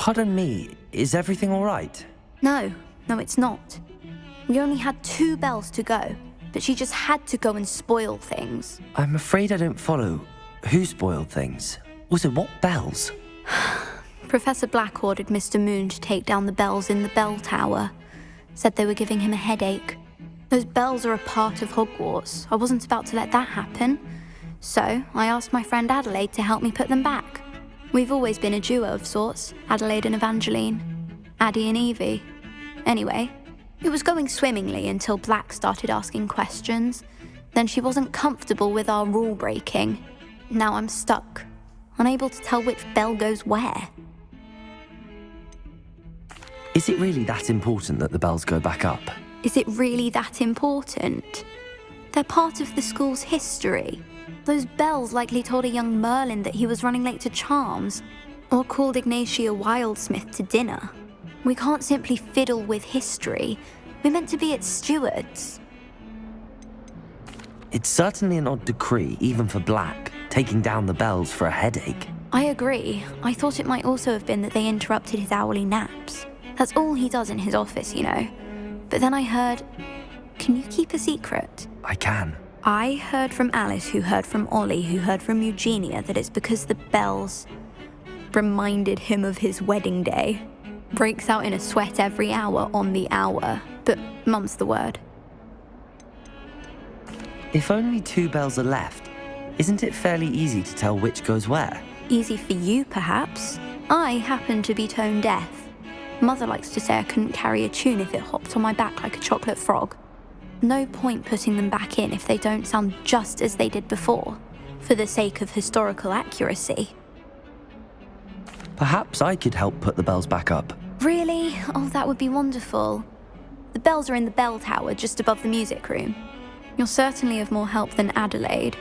Pardon me, is everything all right? No, it's not. We only had 2 bells to go, but she just had to go and spoil things. I'm afraid I don't follow. Who spoiled things? Also, what bells? Professor Black ordered Mr. Moon to take down the bells in the bell tower. Said they were giving him a headache. Those bells are a part of Hogwarts. I wasn't about to let that happen. So I asked my friend Adelaide to help me put them back. We've always been a duo of sorts, Adelaide and Evangeline. Addie and Evie. Anyway, it was going swimmingly until Black started asking questions. Then she wasn't comfortable with our rule breaking. Now I'm stuck, unable to tell which bell goes where. Is it really that important that the bells go back up? Is it really that important? They're part of the school's history. Those bells likely told a young Merlin that he was running late to Charms, or called Ignatia Wildsmith to dinner. We can't simply fiddle with history. We're meant to be its stewards. It's certainly an odd decree, even for Black, taking down the bells for a headache. I agree. I thought it might also have been that they interrupted his hourly naps. That's all he does in his office, you know. But then I heard... Can you keep a secret? I can. I heard from Alice, who heard from Ollie, who heard from Eugenia, that it's because the bells reminded him of his wedding day. Breaks out in a sweat every hour on the hour, but mum's the word. If only 2 bells are left, isn't it fairly easy to tell which goes where? Easy for you, perhaps. I happen to be tone deaf. Mother likes to say I couldn't carry a tune if it hopped on my back like a chocolate frog. No point putting them back in if they don't sound just as they did before, for the sake of historical accuracy. Perhaps I could help put the bells back up. Really? Oh, that would be wonderful. The bells are in the bell tower just above the music room. You're certainly of more help than Adelaide.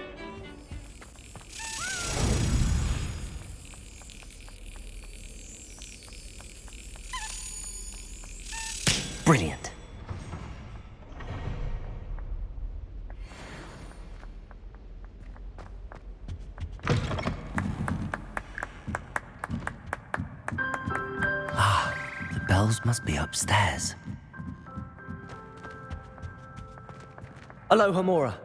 Brilliant. The bells must be upstairs. Aloha, Mora.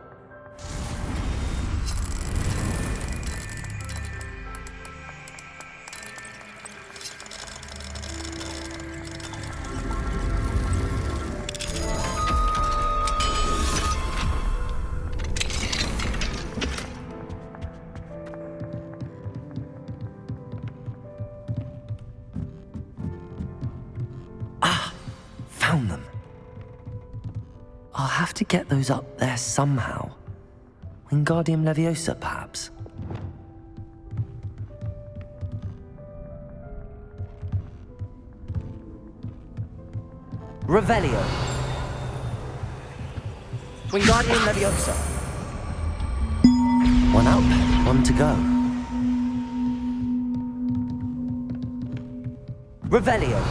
Found them. I'll have to get those up there somehow. Wingardium Leviosa, perhaps? Revelio. Wingardium Leviosa. One up, one to go. Revelio.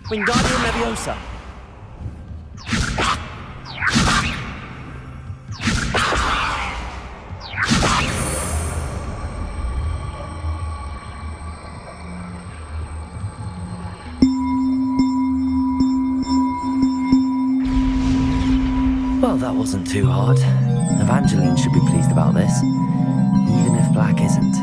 Wingardium Leviosa. Well, that wasn't too hard. Evangeline should be pleased about this, even if Black isn't.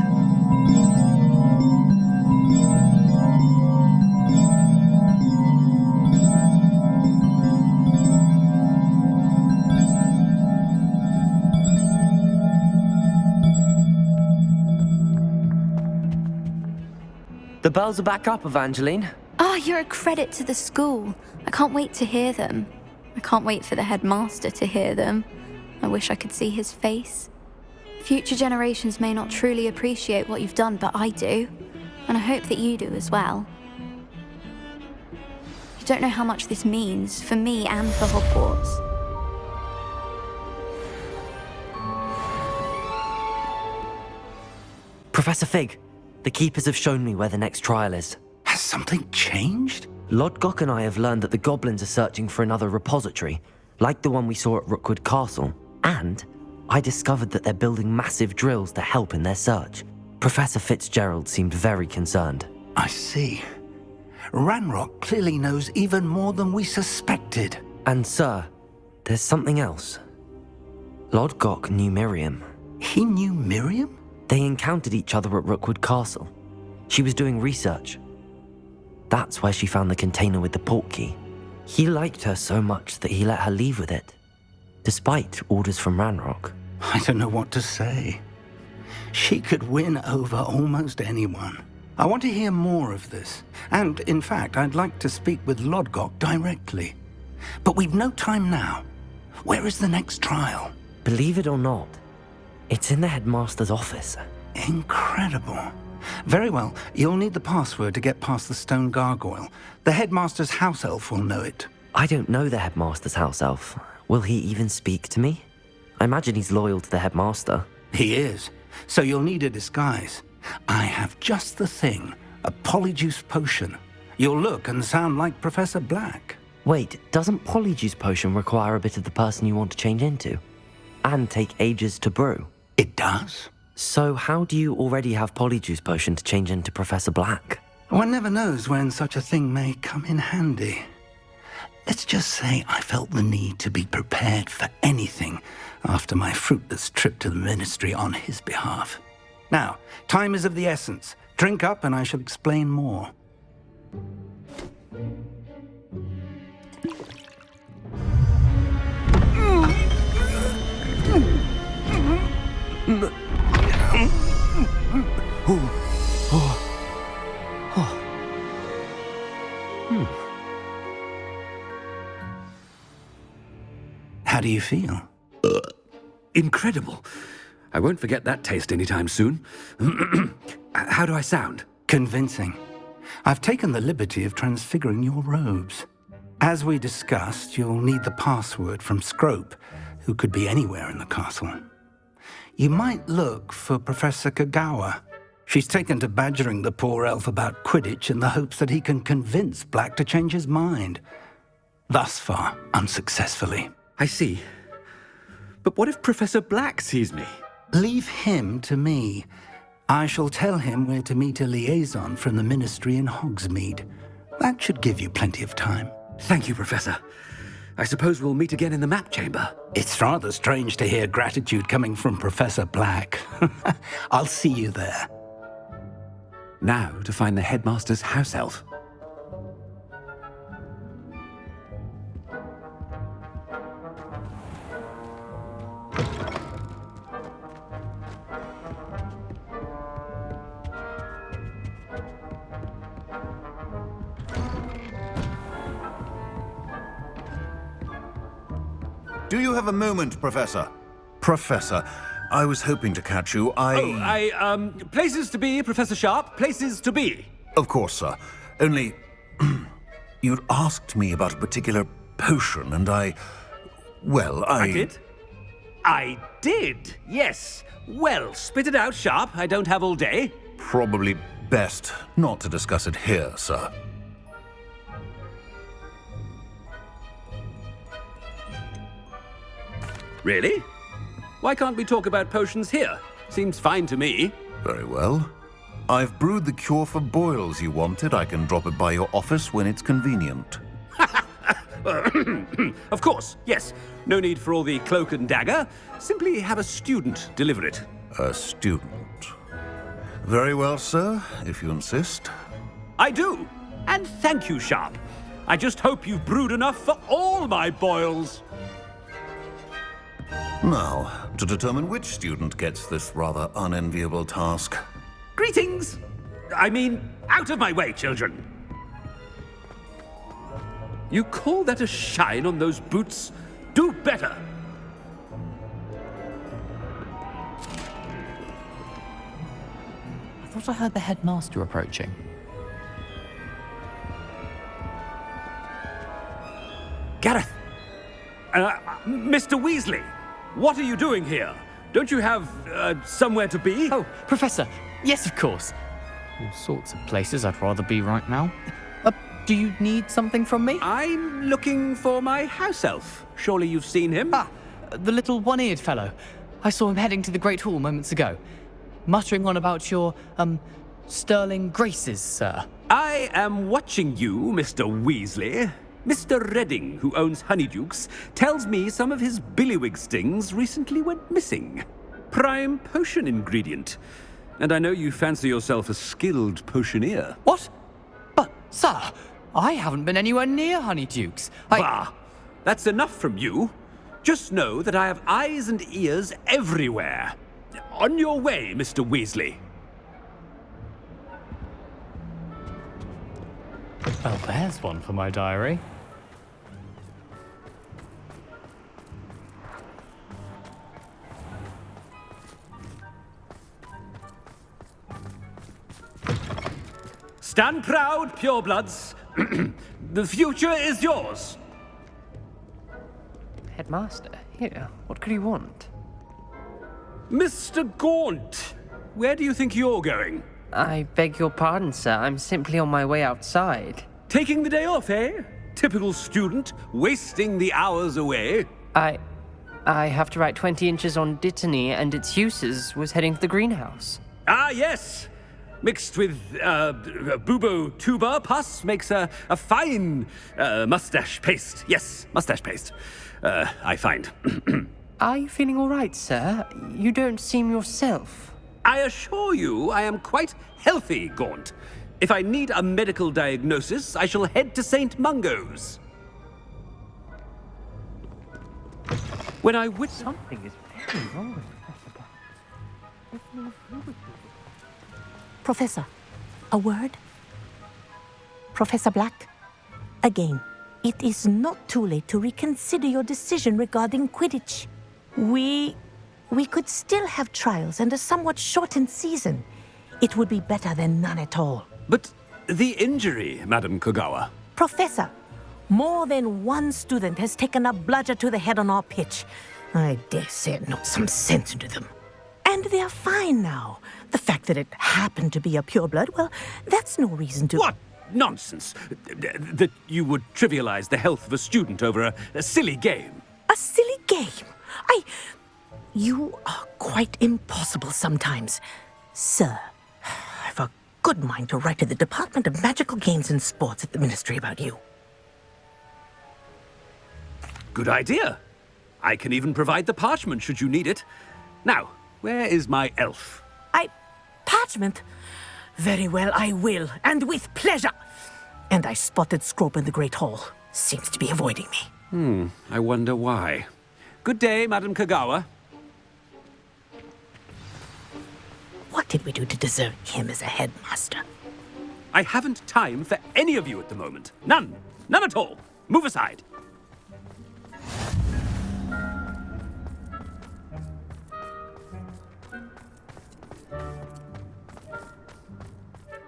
The bells are back up, Evangeline. Oh, you're a credit to the school. I can't wait to hear them. I can't wait for the headmaster to hear them. I wish I could see his face. Future generations may not truly appreciate what you've done, but I do. And I hope that you do as well. You don't know how much this means, for me and for Hogwarts. Professor Fig, the keepers have shown me where the next trial is. Has something changed? Lodgok and I have learned that the goblins are searching for another repository, like the one we saw at Rookwood Castle. And I discovered that they're building massive drills to help in their search. Professor Fitzgerald seemed very concerned. I see. Ranrock clearly knows even more than we suspected. And sir, there's something else. Lodgok knew Miriam. He knew Miriam? They encountered each other at Rookwood Castle. She was doing research. That's where she found the container with the portkey. He liked her so much that he let her leave with it, despite orders from Ranrock. I don't know what to say. She could win over almost anyone. I want to hear more of this. And, in fact, I'd like to speak with Lodgok directly. But we've no time now. Where is the next trial? Believe it or not, it's in the Headmaster's office. Incredible. Very well. You'll need the password to get past the stone gargoyle. The Headmaster's house elf will know it. I don't know the Headmaster's house elf. Will he even speak to me? I imagine he's loyal to the Headmaster. He is. So you'll need a disguise. I have just the thing. A Polyjuice potion. You'll look and sound like Professor Black. Wait, doesn't Polyjuice potion require a bit of the person you want to change into? And take ages to brew? It does. So how do you already have Polyjuice potion to change into Professor Black? One never knows when such a thing may come in handy. Let's just say I felt the need to be prepared for anything after my fruitless trip to the Ministry on his behalf. Now, time is of the essence. Drink up and I shall explain more. How do you feel? Incredible. I won't forget that taste anytime soon. How do I sound? Convincing. I've taken the liberty of transfiguring your robes. As we discussed, you'll need the password from Scrope, who could be anywhere in the castle. You might look for Professor Kagawa. She's taken to badgering the poor elf about Quidditch in the hopes that he can convince Black to change his mind. Thus far, unsuccessfully. I see. But what if Professor Black sees me? Leave him to me. I shall tell him where to meet a liaison from the Ministry in Hogsmeade. That should give you plenty of time. Thank you, Professor. I suppose we'll meet again in the map chamber. It's rather strange to hear gratitude coming from Professor Black. I'll see you there. Now to find the Headmaster's house elf. Do you have a moment, Professor? Professor, I was hoping to catch you. Places to be, Professor Sharp. Places to be. Of course, sir. Only, you'd asked me about a particular potion, and I did? I did, yes. Well, spit it out, Sharp. I don't have all day. Probably best not to discuss it here, sir. Really? Why can't we talk about potions here? Seems fine to me. Very well. I've brewed the cure for boils you wanted. I can drop it by your office when it's convenient. Of course, yes. No need for all the cloak and dagger. Simply have a student deliver it. A student. Very well, sir, if you insist. I do. And thank you, Sharp. I just hope you've brewed enough for all my boils. Now, to determine which student gets this rather unenviable task. Greetings! I mean, out of my way, children. You call that a shine on those boots? Do better! I thought I heard the Headmaster approaching. Gareth! Mr. Weasley! What are you doing here? Don't you have, somewhere to be? Oh, Professor, Yes, of course. All sorts of places I'd rather be right now. Do you need something from me? I'm looking for my house elf. Surely you've seen him? Ah, the little one-eared fellow. I saw him heading to the Great Hall moments ago, muttering on about your, sterling graces, sir. I am watching you, Mr. Weasley. Mr. Redding, who owns Honeydukes, tells me some of his billywig stings recently went missing. Prime potion ingredient. And I know you fancy yourself a skilled potioneer. What? But, sir, I haven't been anywhere near Honeydukes. Bah! That's enough from you. Just know that I have eyes and ears everywhere. On your way, Mr. Weasley. Well, there's one for my diary. Stand proud, purebloods. The future is yours. Headmaster, here, what could you want? Mr. Gaunt, where do you think you're going? I beg your pardon, sir. I'm simply on my way outside. Taking the day off, eh? Typical student, wasting the hours away. I have to write 20 inches on Dittany and its uses. Was heading to the greenhouse. Ah, yes. Mixed with bubo tuba pus makes a fine mustache paste. Yes, mustache paste. I find. Are you feeling all right, sir? You don't seem yourself. I assure you I am quite healthy, Gaunt. If I need a medical diagnosis, I shall head to St. Mungo's. When I Something is very wrong with Professor, a word? Professor Black, again, it is not too late to reconsider your decision regarding Quidditch. We could still have trials and a somewhat shortened season. It would be better than none at all. But the injury, Madam Kogawa. Professor, more than one student has taken a bludger to the head on our pitch. I dare say it knocked some sense into them. And they're fine now. The fact that it happened to be a pureblood, well, that's no reason to... What nonsense! That you would trivialize the health of a student over a silly game. A silly game? You are quite impossible sometimes. Sir, I've a good mind to write to the Department of Magical Games and Sports at the Ministry about you. Good idea. I can even provide the parchment should you need it. Now, where is my elf? Parchment? Very well, I will, and with pleasure. And I spotted Scrope in the Great Hall. Seems to be avoiding me. I wonder why. Good day, Madam Kogawa. What did we do to deserve him as a headmaster? I haven't time for any of you at the moment. None. None at all. Move aside.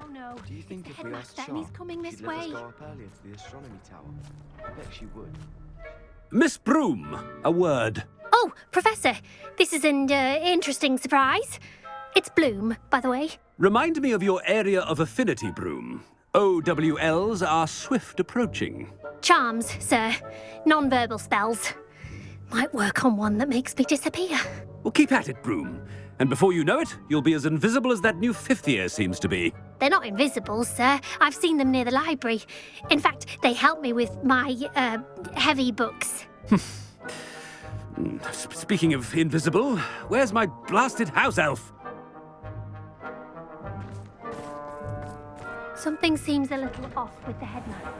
Oh no, Do you think it's if the we asked headmaster and he's Sharp, coming this she'd let us way? go up earlier to the astronomy tower? I bet she would. Miss Broom, a word. Oh, Professor, this is an interesting surprise. It's Bloom, by the way. Remind me of your area of affinity, Broom. OWLs are swift approaching. Charms, sir. Non-verbal spells. Might work on one that makes me disappear. Well, keep at it, Broom. And before you know it, you'll be as invisible as that new fifth year seems to be. They're not invisible, sir. I've seen them near the library. In fact, they help me with my, heavy books. Speaking of invisible, where's my blasted house elf? Something seems a little off with the headmaster.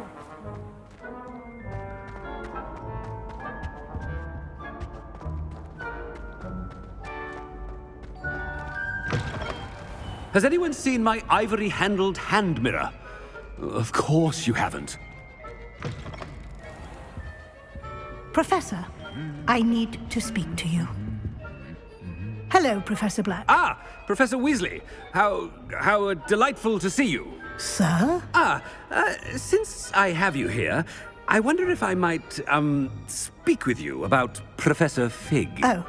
Has anyone seen my ivory-handled hand mirror? Of course you haven't. Professor, I need to speak to you. Hello, Professor Black. Ah, Professor Weasley. How delightful to see you. Sir? Since I have you here, I wonder if I might, speak with you about Professor Fig. Oh,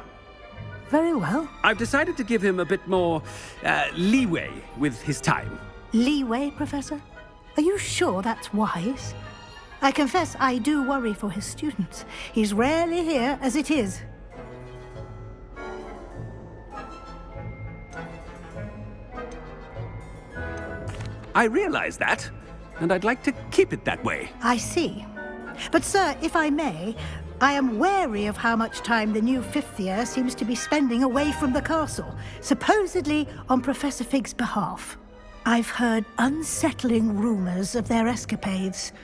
very well. I've decided to give him a bit more leeway with his time. Leeway, Professor? Are you sure that's wise? I confess I do worry for his students. He's rarely here as it is. I realize that, and I'd like to keep it that way. I see. But, sir, if I may, I am wary of how much time the new fifth year seems to be spending away from the castle, supposedly on Professor Fig's behalf. I've heard unsettling rumors of their escapades.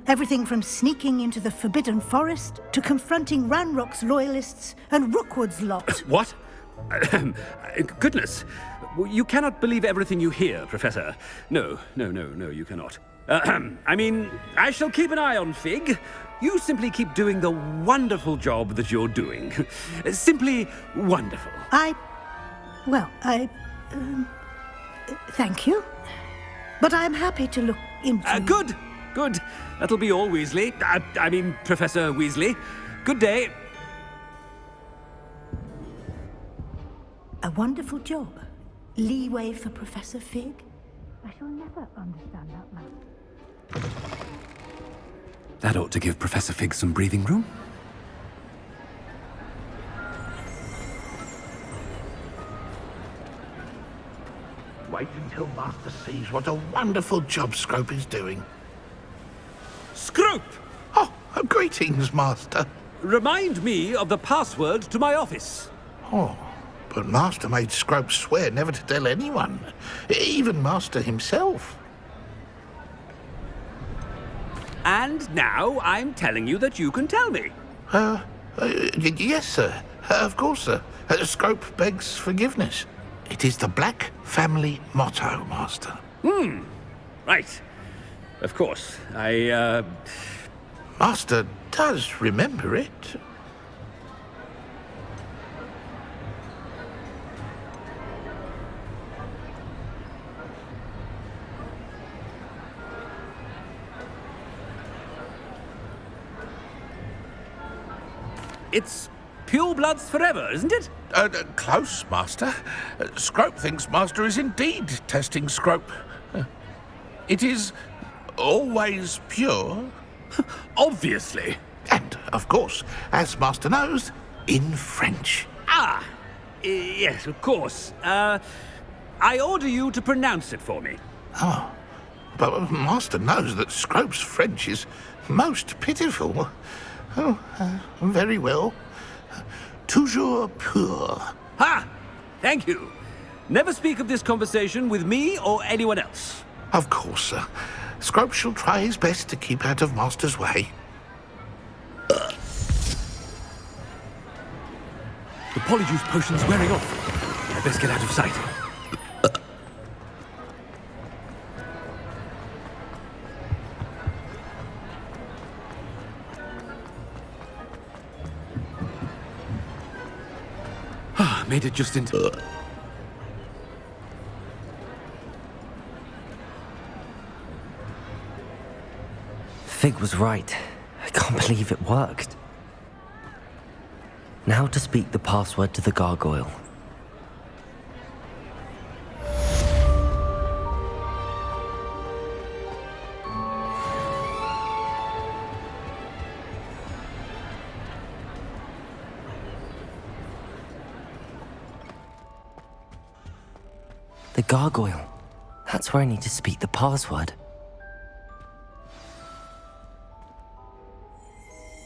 Everything from sneaking into the Forbidden Forest to confronting Ranrock's loyalists and Rookwood's lot. What? Goodness. You cannot believe everything you hear, Professor. No, you cannot. I mean, I shall keep an eye on Fig. You simply keep doing the wonderful job that you're doing. Simply wonderful. Thank you. But I'm happy to look into... Good. That'll be all, Weasley. I mean, Professor Weasley. Good day. A wonderful job. Leeway for Professor Fig? I shall never understand that man. That ought to give Professor Fig some breathing room. Wait until Master sees what a wonderful job Scrope is doing. Scrope! Oh, greetings, Master. Remind me of the password to my office. Oh, but Master made Scrope swear never to tell anyone, even Master himself. And now I'm telling you that you can tell me. Yes, sir. Of course, sir. Scrope begs forgiveness. It is the Black family motto, Master. Right. Of course. Master does remember it. It's pure bloods forever, isn't it? Close, Master. Scrope thinks Master is indeed testing Scrope. It is always pure. Obviously. And, of course, as Master knows, in French. Yes, of course. I order you to pronounce it for me. Oh, but Master knows that Scrope's French is most pitiful. Oh, very well. Toujours pur. Ha! Thank you. Never speak of this conversation with me or anyone else. Of course, sir. Scrope shall try his best to keep out of Master's way. The Polyjuice potion's wearing off. I'd best get out of sight. Made it just into... Fig was right. I can't believe it worked. Now to speak the password to the gargoyle. The gargoyle. That's where I need to speak the password.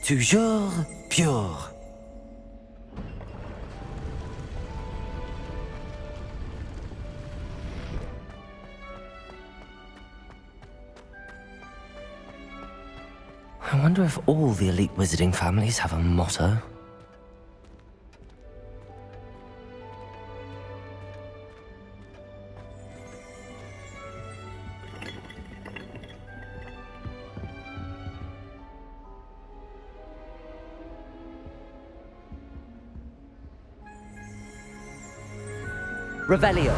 Toujours pure. I wonder if all the elite wizarding families have a motto. Revelio.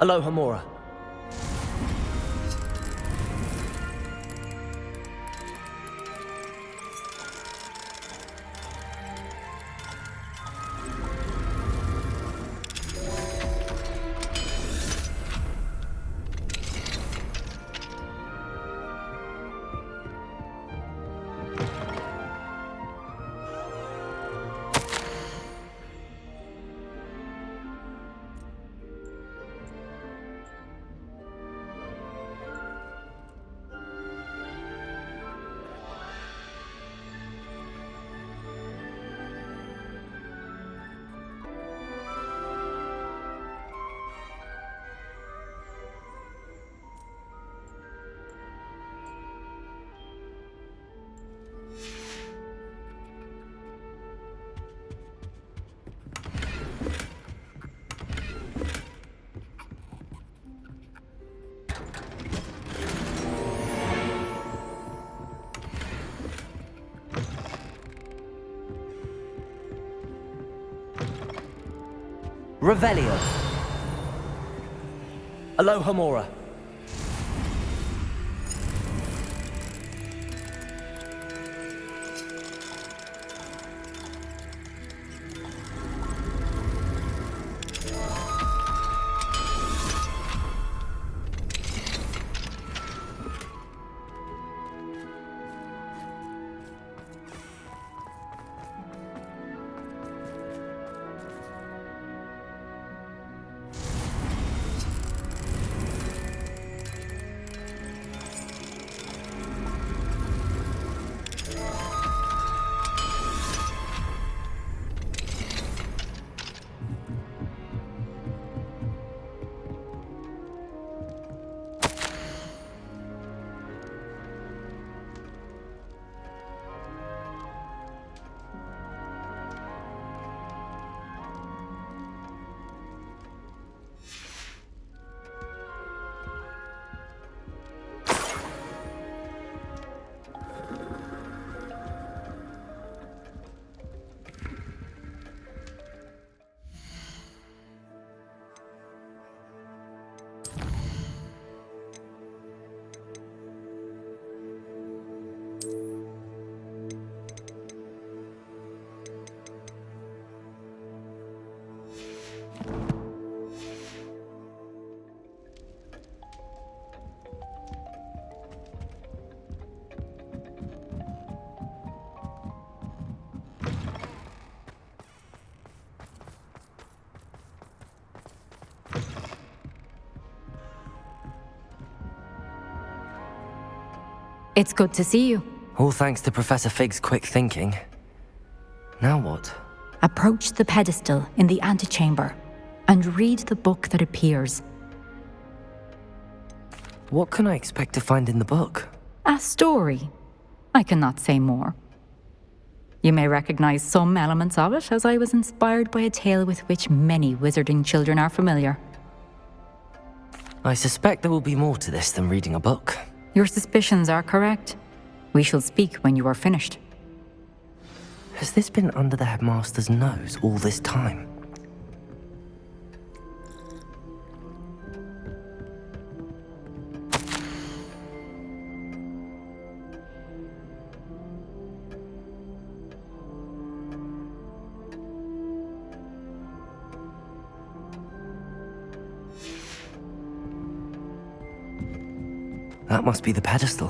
Aloha Mora. Revelio. Aloha Mora. It's good to see you. All thanks to Professor Fig's quick thinking. Now what? Approach the pedestal in the antechamber and read the book that appears. What can I expect to find in the book? A story. I cannot say more. You may recognize some elements of it, as I was inspired by a tale with which many wizarding children are familiar. I suspect there will be more to this than reading a book. Your suspicions are correct. We shall speak when you are finished. Has this been under the Headmaster's nose all this time? That must be the pedestal.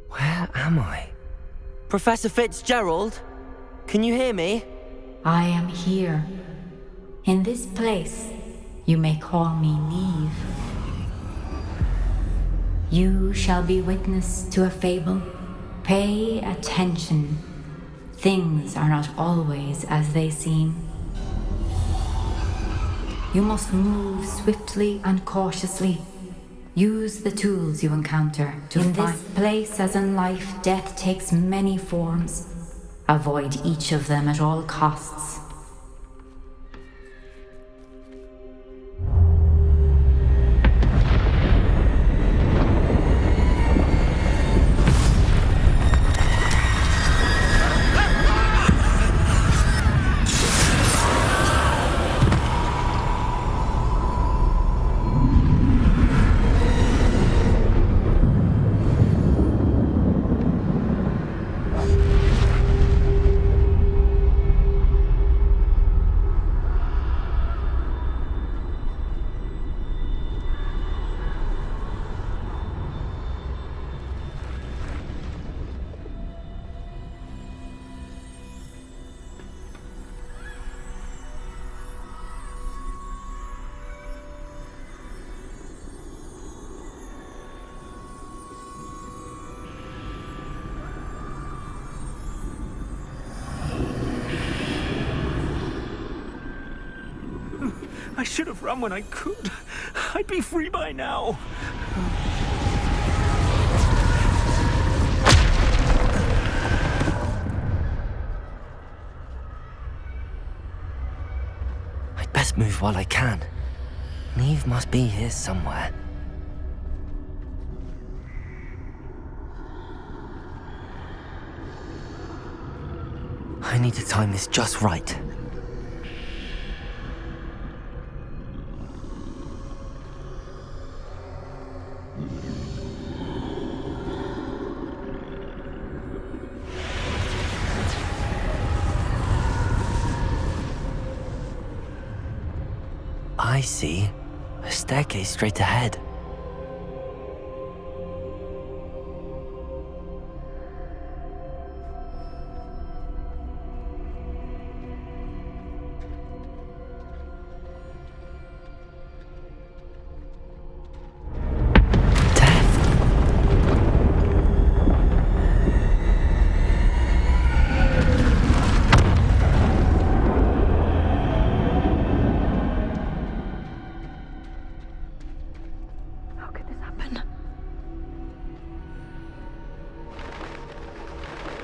Where am I? Professor Fitzgerald? Can you hear me? I am here. In this place, you may call me Neve. You shall be witness to a fable. Pay attention. Things are not always as they seem. You must move swiftly and cautiously. Use the tools you encounter to find. In this place, as in life, death takes many forms. Avoid each of them at all costs. I should have run when I could. I'd be free by now. I'd best move while I can. Neve must be here somewhere. I need to time this just right. I see. A staircase straight ahead.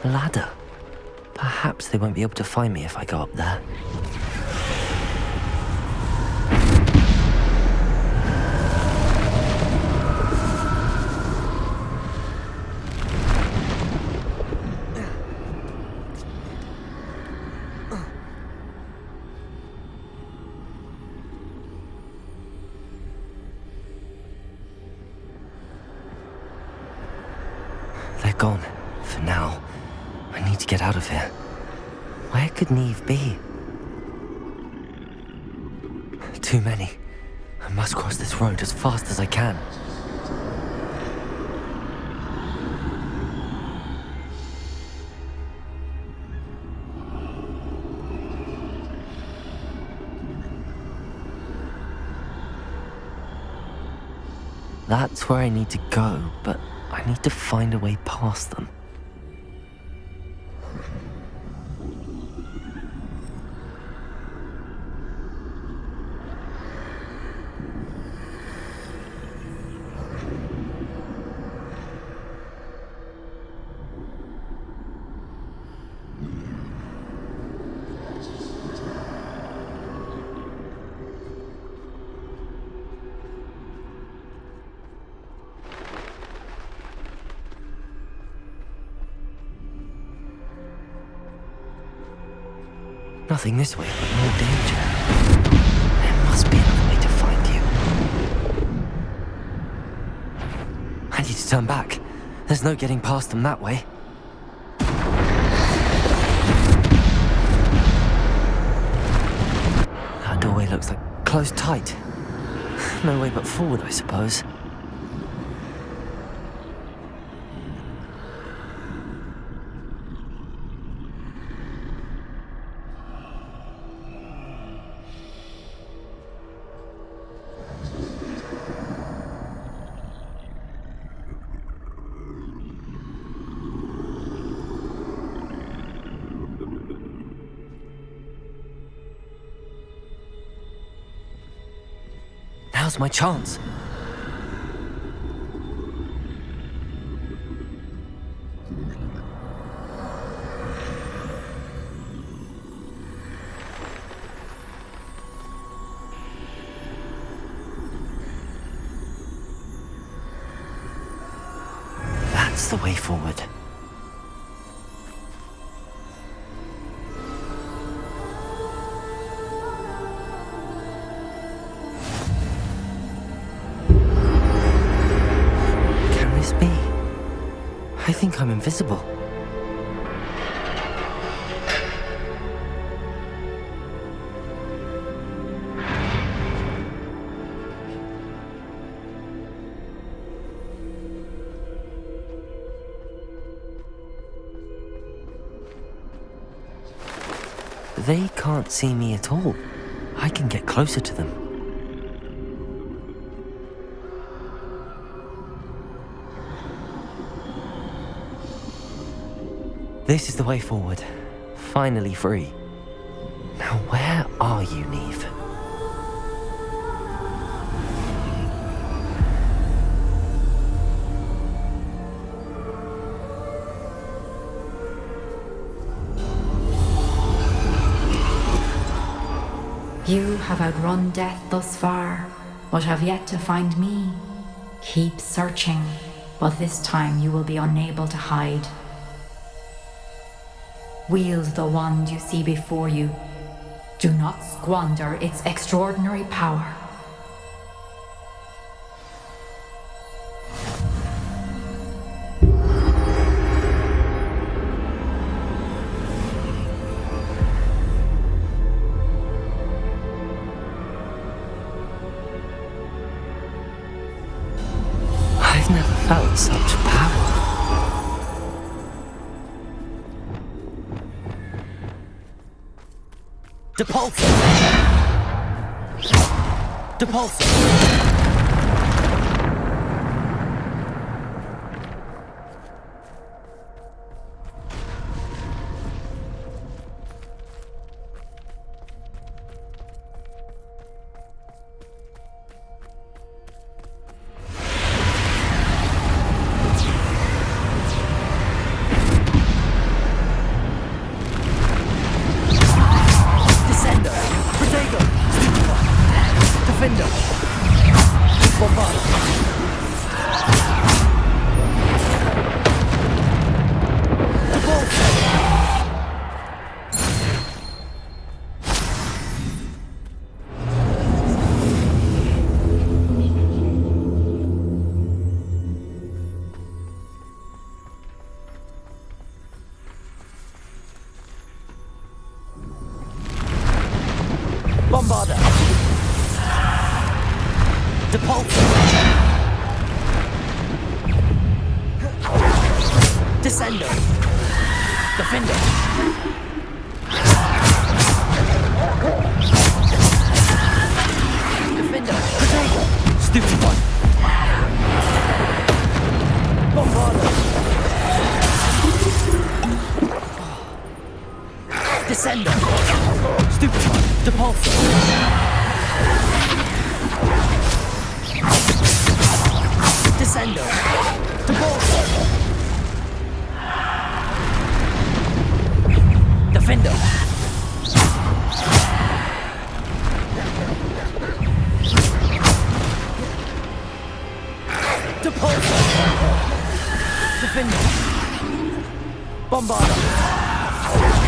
Ladder. Perhaps they won't be able to find me if I go up there. They're gone, for now. I need to get out of here. Where could Neve be? Too many. I must cross this road as fast as I can. That's where I need to go, but I need to find a way past them. Nothing this way, but more danger. There must be another way to find you. I need to turn back. There's no getting past them that way. That doorway looks like closed tight. No way but forward, I suppose. Now's my chance. That's the way forward. I think I'm invisible. They can't see me at all. I can get closer to them. This is the way forward. Finally free. Now where are you, Neve? You have outrun death thus far, but have yet to find me. Keep searching, but this time you will be unable to hide. Wield the wand you see before you. Do not squander its extraordinary power. I've never felt such power. Depulsor! Depulsor! Bombarder! Depulsor! Descender! Defender! Defender! Protego! Stupefy! Bombarder! Descender! Stupefy! Depulsor! Descender! Depulsor! Defender! Depulsor! Defender! Bombarder!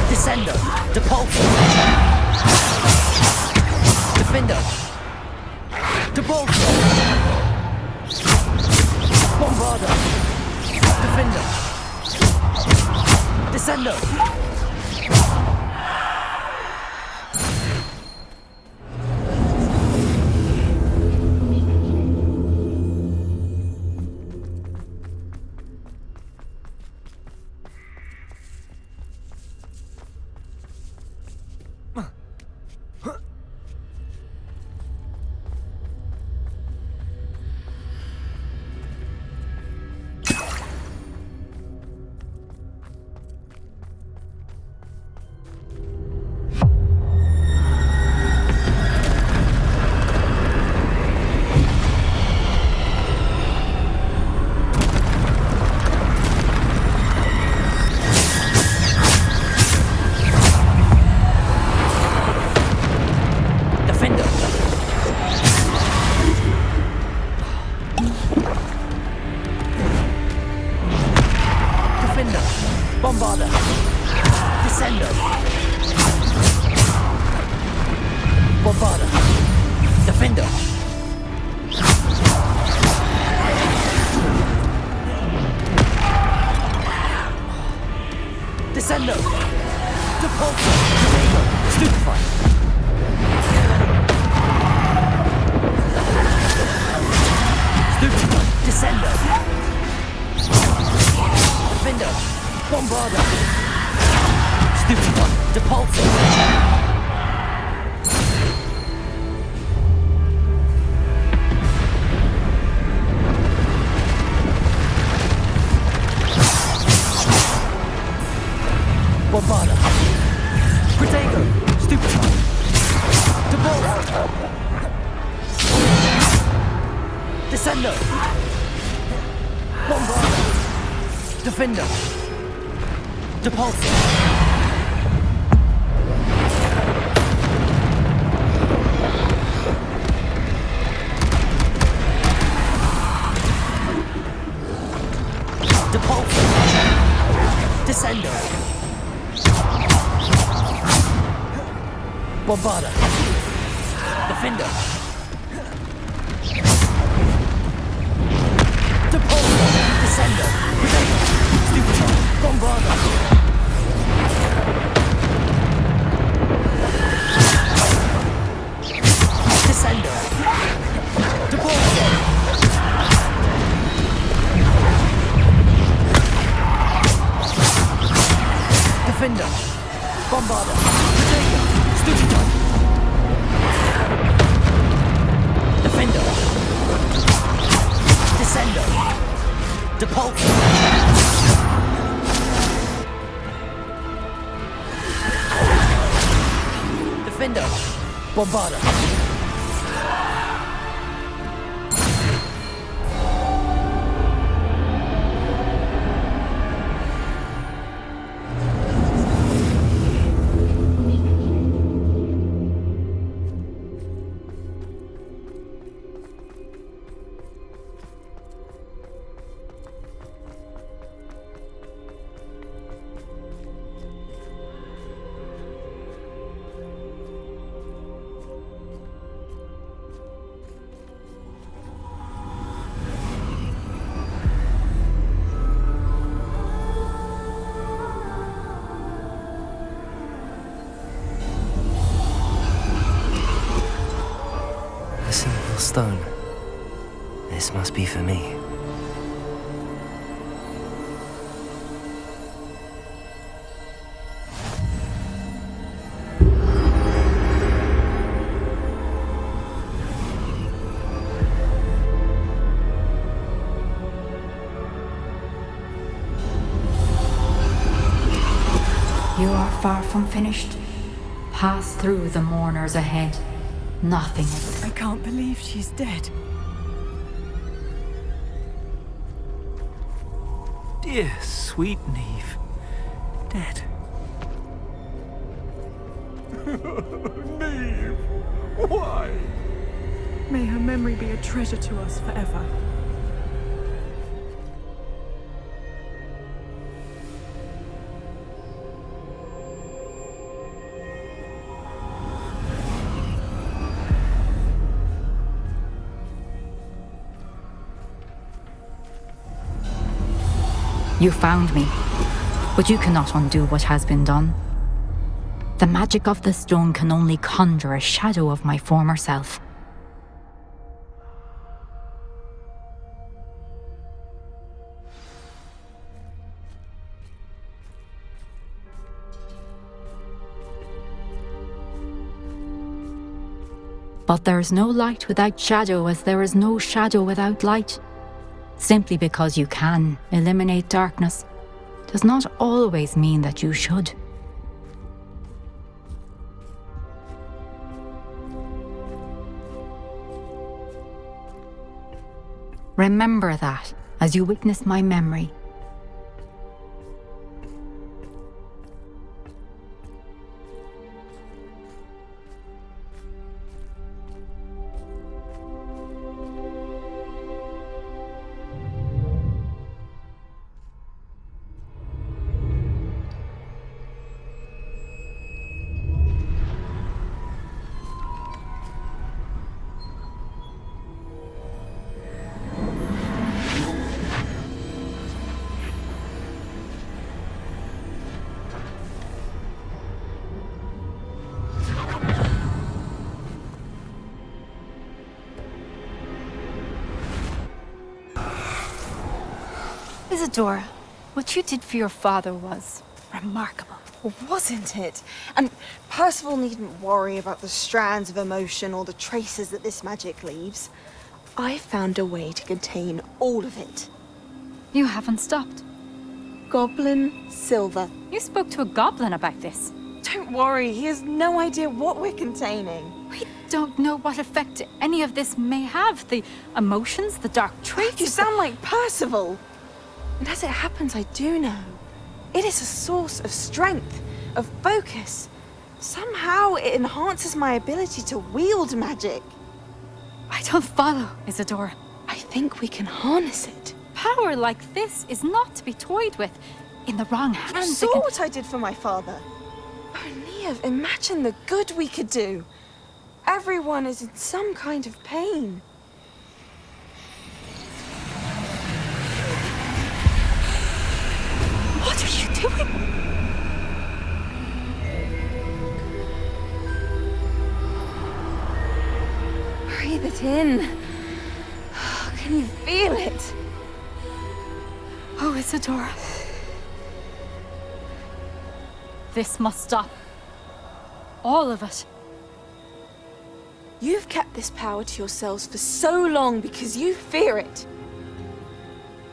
Descender! Depulsor! Defender! Depulsor! Bombarder! Defender! Descender! Bombarder! Descender! Bombarder! Defender! Descender! Depulsor! Protego! Stupefy! Stupefy! Descender! Defender! Bombarder! Stupefy! Depulsor! Bombarder! Protego! Stupefy! Depulsor! Descender! Bombarder! Defender! Depulsor! Bombarda. Defender. Depulso. Descender. Predator. Stupefy. Bombarda. Descender. Depulso. Defender. Bombarda. Predator. Stupefy. Defender. Descender. Depulso. Defender. Bombarda. A simple stone. This must be for me. You are far from finished. Pass through the mourners ahead. Nothing is. I can't believe she's dead. Dear sweet Neve. Dead. Neve! Why? May her memory be a treasure to us forever. You found me, but you cannot undo what has been done. The magic of the stone can only conjure a shadow of my former self. But there is no light without shadow, as there is no shadow without light. Simply because you can eliminate darkness does not always mean that you should. Remember that as you witness my memory. Isadora, what you did for your father was remarkable. Wasn't it? And Percival needn't worry about the strands of emotion or the traces that this magic leaves. I found a way to contain all of it. You haven't stopped. Goblin Silver. You spoke to a goblin about this. Don't worry, he has no idea what we're containing. We don't know what effect any of this may have. The emotions, the dark traits. You sound like Percival. And as it happens, I do know. It is a source of strength, of focus. Somehow it enhances my ability to wield magic. I don't follow, Isadora. I think we can harness it. Power like this is not to be toyed with. In the wrong hands. You saw what I did for my father. Only Liv, imagine the good we could do. Everyone is in some kind of pain. What are you doing? Breathe it in. Can you feel it? Oh, Isadora. This must stop. All of it. You've kept this power to yourselves for so long because you fear it.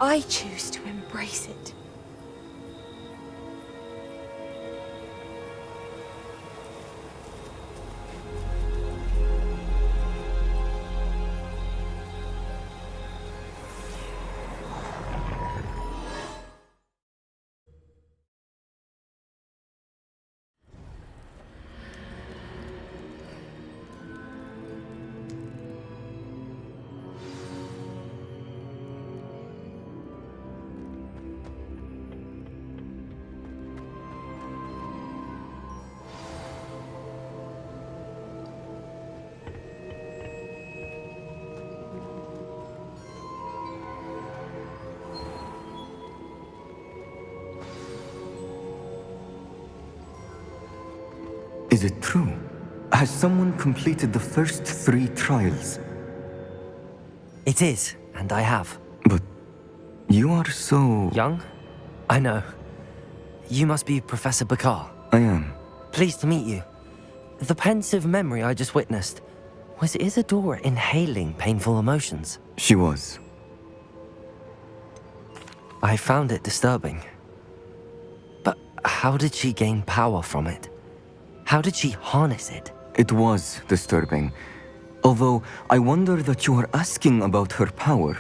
I choose to embrace it. Is it true? Has someone completed the first 3 trials? It is, and I have. But you are so... Young? I know. You must be Professor Bakar. I am. Pleased to meet you. The pensive memory I just witnessed, was Isadora inhaling painful emotions? She was. I found it disturbing. But how did she gain power from it? How did she harness it? It was disturbing. Although, I wonder that you are asking about her power.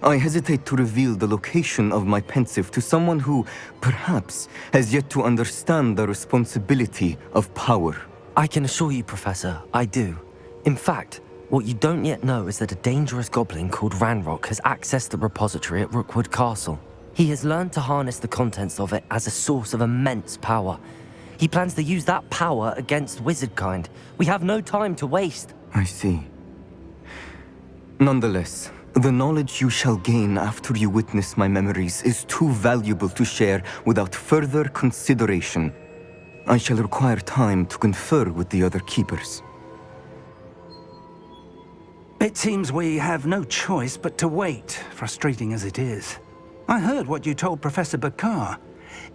I hesitate to reveal the location of my pensive to someone who, perhaps, has yet to understand the responsibility of power. I can assure you, Professor, I do. In fact, what you don't yet know is that a dangerous goblin called Ranrock has accessed the repository at Rookwood Castle. He has learned to harness the contents of it as a source of immense power. He plans to use that power against wizardkind. We have no time to waste. I see. Nonetheless, the knowledge you shall gain after you witness my memories is too valuable to share without further consideration. I shall require time to confer with the other keepers. It seems we have no choice but to wait, frustrating as it is. I heard what you told Professor Bakar.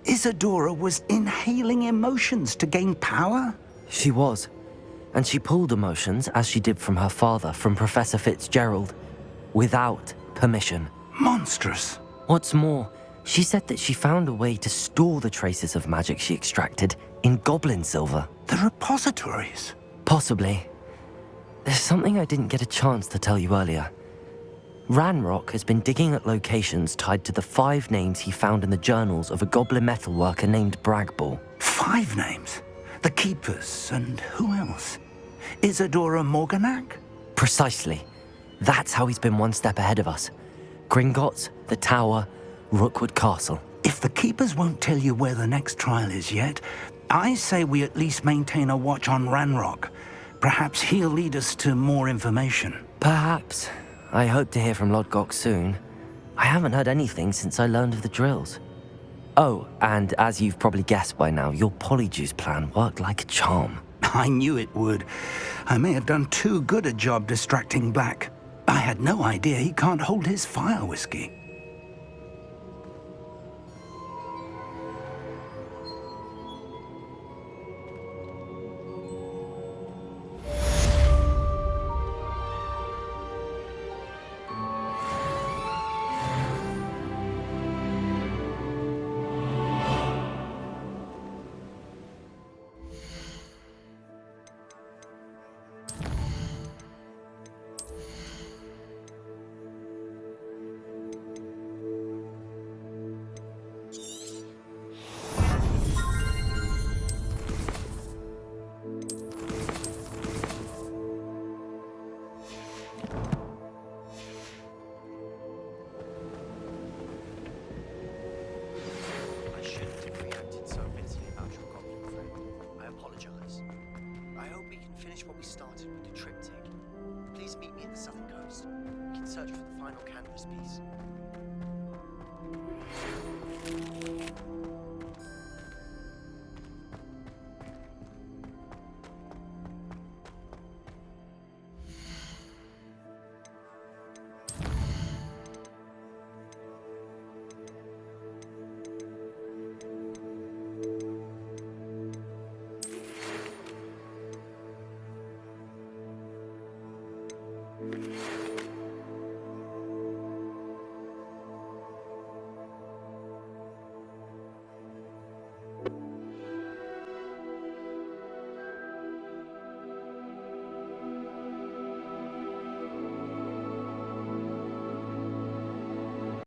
Isadora was inhaling emotions to gain power? She was. And she pulled emotions, as she did from her father, from Professor Fitzgerald, without permission. Monstrous. What's more, she said that she found a way to store the traces of magic she extracted in goblin silver. The repositories? Possibly. There's something I didn't get a chance to tell you earlier. Ranrock has been digging at locations tied to the 5 names he found in the journals of a goblin metalworker named Bragball. 5 names? The Keepers, and who else? Isadora Morganac? Precisely. That's how he's been one step ahead of us. Gringotts, the Tower, Rookwood Castle. If the Keepers won't tell you where the next trial is yet, I say we at least maintain a watch on Ranrock. Perhaps he'll lead us to more information. Perhaps. I hope to hear from Lodgok soon. I haven't heard anything since I learned of the drills. Oh, and as you've probably guessed by now, your Polyjuice plan worked like a charm. I knew it would. I may have done too good a job distracting Black. I had no idea he can't hold his fire whiskey. finish what we started with the triptych. Please meet me at the southern coast. We can search for the final canvas piece. you